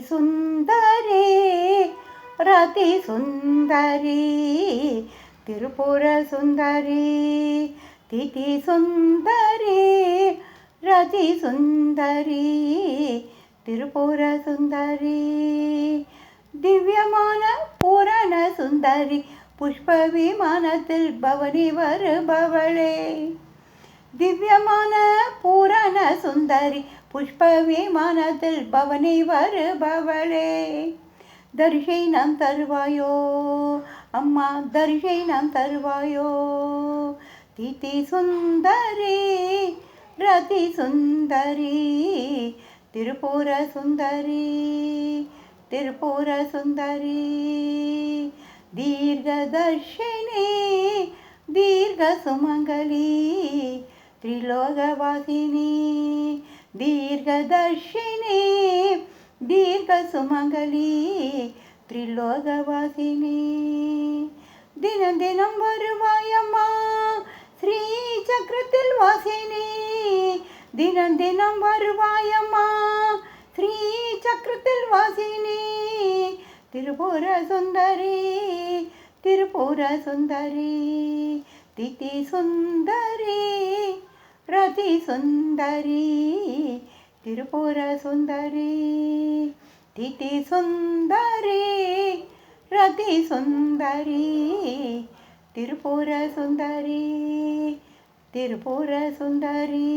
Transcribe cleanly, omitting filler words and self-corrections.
சுந்தரி ரதி சுந்தரி திரிபுர சுந்தரி திதி சுந்தரி ரதி சுந்தரி திரிபுர சுந்தரி திவ்யமான பூரண சுந்தரி புஷ்ப விமானத்தில் பவனி வருபவளே திவ்யமான பூரண சுந்தரி புஷ்ப விமானத்தில் பவனி வருபவளே தரிசனம் தருவாயோ அம்மா தரிசனம் தருவாயோ திதி சுந்தரி ரதி சுந்தரி திரிபுர சுந்தரி திரிபுர சுந்தரி தீர்க்கதர்ஷினி தீர்க்க சுமங்கலி त्रिलोकवासिनी दीर्घदर्शिनी दीर्घसुमंगली त्रिलोकवासिनी दिनं दिनं வருவாயம்மா ஸ்ரீ சக்கரத்தில் வாசினி தினம் தினம் வருவாயம்மா ஸ்ரீ சக்கரத்தில் வாசினி திரிபுர சுந்தரி திரிபுர சுந்தரி திதி சுந்தரி ரதி சுந்தரி திரிபுர சுந்தரி திதி சுந்தரி ரதி சுந்தரி திரிபுர சுந்தரி திரிபுர சுந்தரி